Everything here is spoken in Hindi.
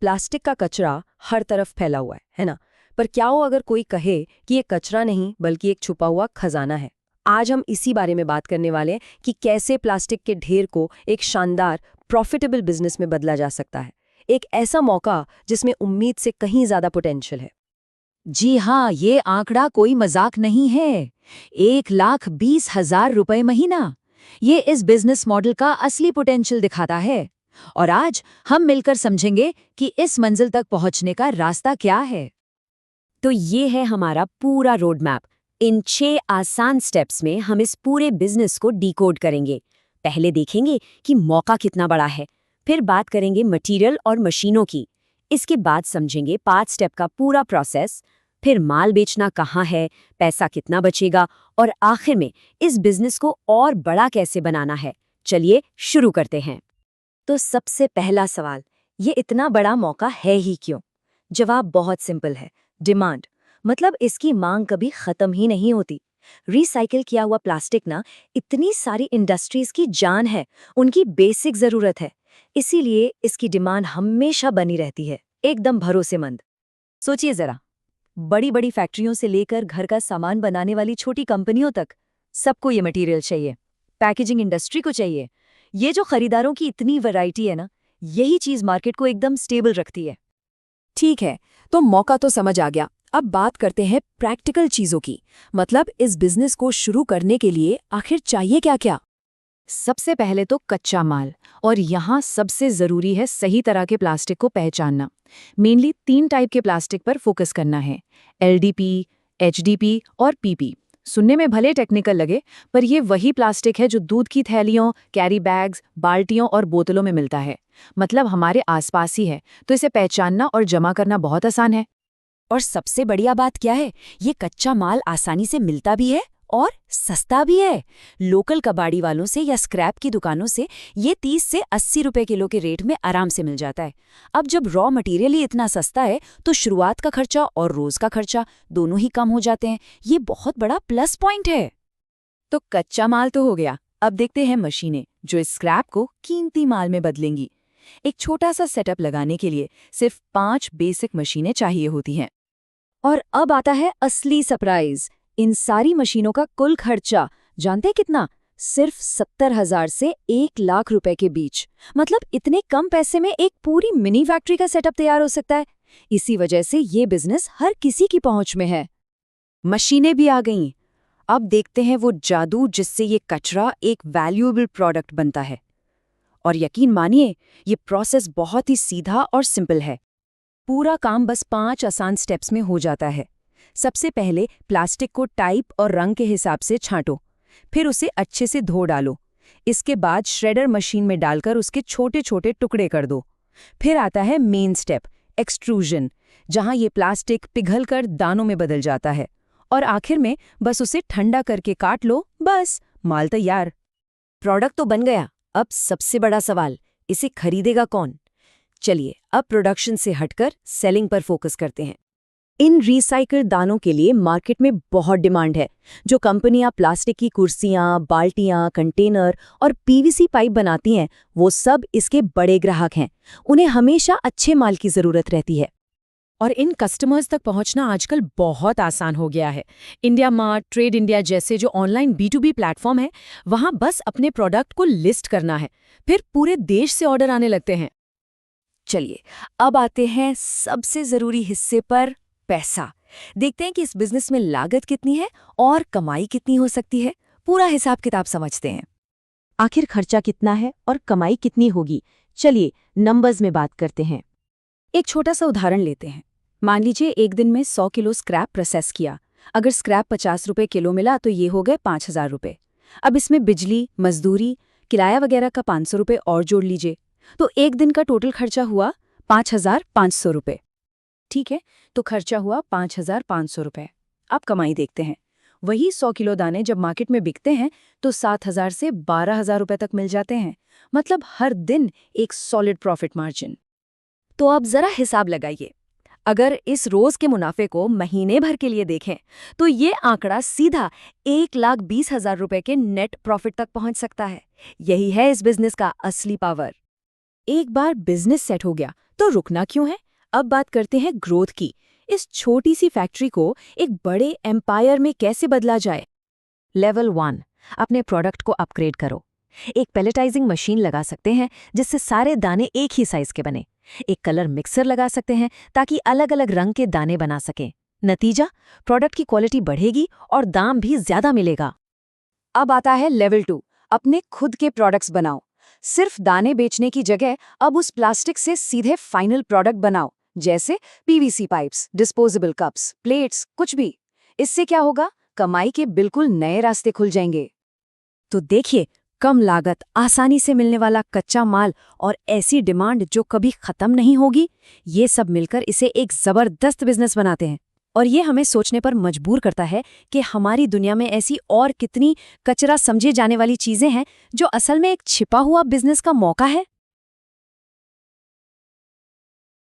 प्लास्टिक का कचरा हर तरफ फैला हुआ है ना? पर क्या हो अगर कोई कहे कि ये कचरा नहीं बल्कि एक छुपा हुआ खजाना है? आज हम इसी बारे में बात करने वाले हैं कि कैसे प्लास्टिक के ढेर को एक शानदार प्रॉफिटेबल बिजनेस में बदला जा सकता है। एक ऐसा मौका जिसमें उम्मीद से कहीं ज्यादा पोटेंशियल है। जी हाँ, ये आंकड़ा कोई मजाक नहीं है। 1,20,000 रुपए महीना, ये इस बिजनेस मॉडल का असली पोटेंशियल दिखाता है। और आज हम मिलकर समझेंगे कि इस मंजिल तक पहुंचने का रास्ता क्या है। तो ये है हमारा पूरा रोड मैप। इन 6 आसान स्टेप्स में हम इस पूरे बिजनेस को डिकोड करेंगे। पहले देखेंगे कि मौका कितना बड़ा है, फिर बात करेंगे मटेरियल और मशीनों की। इसके बाद समझेंगे 5 स्टेप का पूरा प्रोसेस, फिर माल बेचना कहाँ है, पैसा कितना बचेगा और आखिर में इस बिजनेस को और बड़ा कैसे बनाना है। चलिए शुरू करते हैं। तो सबसे पहला सवाल, ये इतना बड़ा मौका है ही क्यों? जवाब बहुत सिंपल है, डिमांड। मतलब इसकी मांग कभी खत्म ही नहीं होती। रिसाइकिल किया हुआ प्लास्टिक ना इतनी सारी इंडस्ट्रीज की जान है, उनकी बेसिक जरूरत है। इसीलिए इसकी डिमांड हमेशा बनी रहती है, एकदम भरोसेमंद। सोचिए जरा, बड़ी बड़ी फैक्ट्रियों से लेकर घर का सामान बनाने वाली छोटी कंपनियों तक सबको ये मटेरियल चाहिए। पैकेजिंग इंडस्ट्री को चाहिए। ये जो खरीदारों की इतनी वैरायटी है ना, यही चीज मार्केट को एकदम स्टेबल रखती है। ठीक है, तो मौका तो समझ आ गया। अब बात करते हैं प्रैक्टिकल चीजों की। मतलब इस बिजनेस को शुरू करने के लिए आखिर चाहिए क्या क्या? सबसे पहले तो कच्चा माल, और यहाँ सबसे जरूरी है सही तरह के प्लास्टिक को पहचानना। मेनली 3 टाइप के प्लास्टिक पर फोकस करना है, LDP, HDP और PP। सुनने में भले टेक्निकल लगे, पर ये वही प्लास्टिक है जो दूध की थैलियों, कैरी बैग्स, बाल्टियों और बोतलों में मिलता है। मतलब हमारे आसपास ही है, तो इसे पहचानना और जमा करना बहुत आसान है। और सबसे बढ़िया बात क्या है, ये कच्चा माल आसानी से मिलता भी है और सस्ता भी है। लोकल कबाड़ी वालों से या स्क्रैप की दुकानों से ये 30 से 80 रुपए किलो के रेट में आराम से मिल जाता है। अब जब रॉ मटेरियल ही इतना सस्ता है, तो शुरुआत का खर्चा और रोज का खर्चा दोनों ही कम हो जाते हैं। ये बहुत बड़ा प्लस पॉइंट है। तो कच्चा माल तो हो गया, अब देखते हैं मशीनें जो इस स्क्रैप को कीमती माल में बदलेंगी। एक छोटा सा सेटअप लगाने के लिए सिर्फ 5 बेसिक मशीनें चाहिए होती हैं। और अब आता है असली सरप्राइज। इन सारी मशीनों का कुल खर्चा जानते हैं कितना? सिर्फ 70,000 से 1,00,000 रुपए के बीच। मतलब इतने कम पैसे में एक पूरी मिनी फैक्ट्री का सेटअप तैयार हो सकता है। इसी वजह से ये बिजनेस हर किसी की पहुंच में है। मशीनें भी आ गईं। अब देखते हैं वो जादू जिससे ये कचरा एक वैल्यूएबल प्रोडक्ट बनता है। और यकीन मानिए, ये प्रोसेस बहुत ही सीधा और सिंपल है। पूरा काम बस 5 आसान स्टेप्स में हो जाता है। सबसे पहले प्लास्टिक को टाइप और रंग के हिसाब से छांटो, फिर उसे अच्छे से धो डालो। इसके बाद श्रेडर मशीन में डालकर उसके छोटे छोटे टुकड़े कर दो। फिर आता है मेन स्टेप, एक्सट्रूजन, जहां ये प्लास्टिक पिघलकर दानों में बदल जाता है। और आखिर में बस उसे ठंडा करके काट लो, बस माल तैयार। प्रोडक्ट तो बन गया। अब सबसे बड़ा सवाल, इसे खरीदेगा कौन? चलिए अब प्रोडक्शन से हटकर सेलिंग पर फोकस करते हैं। इन रिसाइकल दानों के लिए मार्केट में बहुत डिमांड है। जो कंपनियां प्लास्टिक की कुर्सियां, बाल्टियां, कंटेनर और PVC पाइप बनाती हैं, वो सब इसके बड़े ग्राहक हैं। उन्हें हमेशा अच्छे माल की जरूरत रहती है। और इन कस्टमर्स तक पहुंचना आजकल बहुत आसान हो गया है। इंडिया मार्ट, ट्रेड इंडिया जैसे जो ऑनलाइन B2B प्लेटफॉर्म है, वहां बस अपने प्रोडक्ट को लिस्ट करना है, फिर पूरे देश से ऑर्डर आने लगते हैं। चलिए अब आते हैं सबसे जरूरी हिस्से पर, पैसा। देखते हैं कि इस बिजनेस में लागत कितनी है और कमाई कितनी हो सकती है। पूरा हिसाब किताब समझते हैं। आखिर खर्चा कितना है और कमाई कितनी होगी? चलिए नंबर्स में बात करते हैं। एक छोटा सा उदाहरण लेते हैं। मान लीजिए एक दिन में 100 किलो स्क्रैप प्रोसेस किया। अगर स्क्रैप 50 रुपए किलो मिला तो ये हो गए 5,000 रुपए। अब इसमें बिजली, मजदूरी, किराया वगैरह का 500 रुपए और जोड़ लीजिए, तो एक दिन का टोटल खर्चा हुआ 5,500 रुपए। ठीक है, तो खर्चा हुआ 5,500 रुपए। अब कमाई देखते हैं। वही 100 किलो दाने जब मार्केट में बिकते हैं तो 7,000 से 12,000 रुपए तक मिल जाते हैं। मतलब हर दिन एक सॉलिड प्रॉफिट मार्जिन। तो अब जरा हिसाब लगाइए। अगर इस रोज के मुनाफे को महीने भर के लिए देखें, तो ये आंकड़ा सीधा 1,20,000 रुपए के नेट प्रॉफिट तक पहुंच सकता है। यही है इस बिजनेस का असली पावर। एक बार बिजनेस सेट हो गया तो रुकना क्यों है? अब बात करते हैं ग्रोथ की। इस छोटी सी फैक्ट्री को एक बड़े एम्पायर में कैसे बदला जाए? लेवल 1, अपने प्रोडक्ट को अपग्रेड करो। एक पैलेटाइजिंग मशीन लगा सकते हैं जिससे सारे दाने एक ही साइज के बने। एक कलर मिक्सर लगा सकते हैं ताकि अलग अलग रंग के दाने बना सकें। नतीजा, प्रोडक्ट की क्वालिटी बढ़ेगी और दाम भी ज्यादा मिलेगा। अब आता है लेवल 2, अपने खुद के प्रोडक्ट्स बनाओ। सिर्फ दाने बेचने की जगह अब उस प्लास्टिक से सीधे फाइनल प्रोडक्ट बनाओ, जैसे PVC pipes, disposable cups, plates, कुछ भी। इससे क्या होगा? कमाई के बिल्कुल नए रास्ते खुल जाएंगे। तो देखिए, कम लागत, आसानी से मिलने वाला कच्चा माल और ऐसी डिमांड जो कभी खत्म नहीं होगी, ये सब मिलकर इसे एक जबरदस्त बिजनेस बनाते हैं। और ये हमें सोचने पर मजबूर करता है कि हमारी दुनिया में ऐसी और कितनी कचरा समझे जाने वाली चीजें हैं जो असल में एक छिपा हुआ बिजनेस का मौका है।